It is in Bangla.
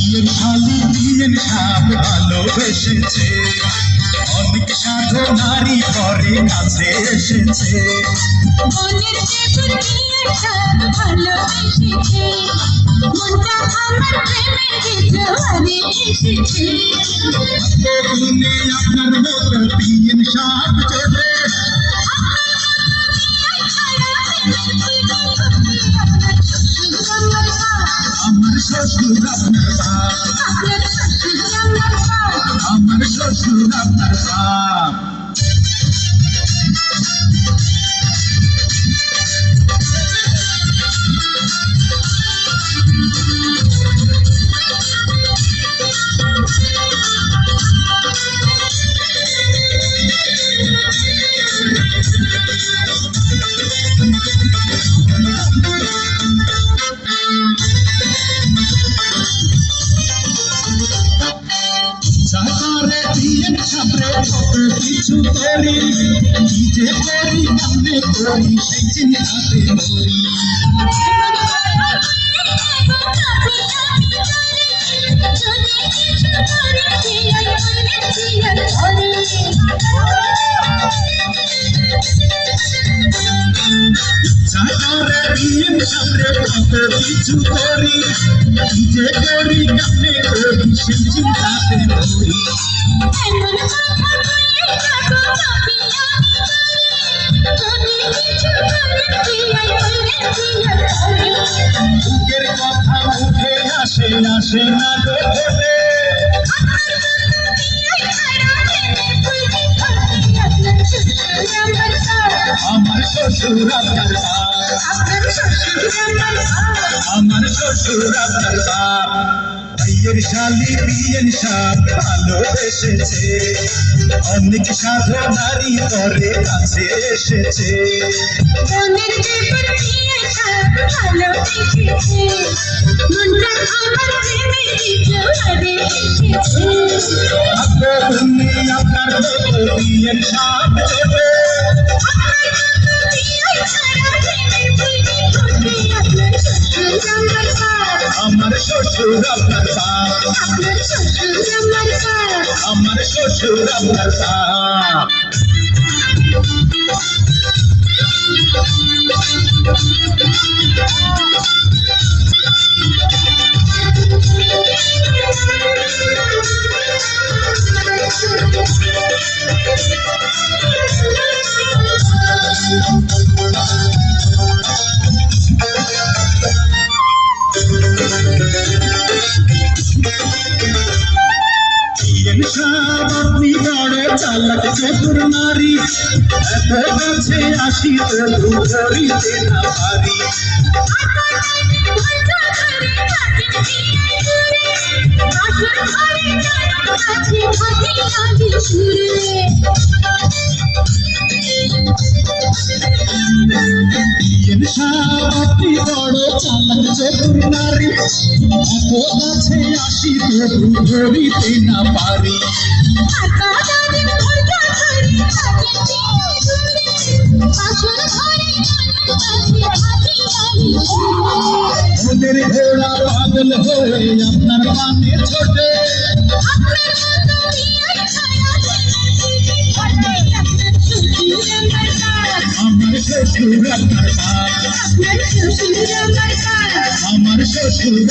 বিয়ের শালি বিয়ের সাপ ভালোবেসেছে, অনেক সাধনারই পরে কাছে এসেছে। মনের ভেতর বিয়ের সাপ ভালোবেসেছে, মনটা আমার প্রেমের জোয়ারে এসেছে। তরুণে আপনার মতো বিয়ের সাপ চলে, আমার শ্বশুর আপনার বাপ, আমার শ্বশুর আপনার বাপ। চাকারে বিয়ের সামনে কত কিছু করি, কি যে করি কেমনে করি সেই চিন্তাতে মরি। চাকারে বিয়ের সামনে কত কিছু করি, কি যে করি কেমনে করি সেই চিন্তাতে মরি। বুকের কথা মুখে আসে আসে না গো ঠোঁটে, আমার শ্বশুর আপনার বাপ, আমার শ্বশুর আপনার বাপ। বিয়ের শালি বিয়ের সাপ ভালোবেসেছে, অনেক সাধনারই পরে কাছে এসেছে। মনের ভেতর বিয়ের সাপ ভালোবেসেছে, মনটা আমার প্রেমের জোয়ারে এসেছে। তরুণে আপনার মতো বিয়ের সাপ চলে, আমার শ্বশুর আপনার বাপ, আমার শ্বশুর আপনার বাপ। আপনি বড় চালাক চতুর নারী, এত কাছে আসি তবু ধরিতে না পারি। আপনি বড় চালাক চতুর নারী, এত কাছে আসি তবু ধরিতে না পারি। ওদের ঘোড়া পাগল হয়ে আপনার পানে ছোটে, আমার শ্বশুর আপনার বাপ, আমার শ্বশুর।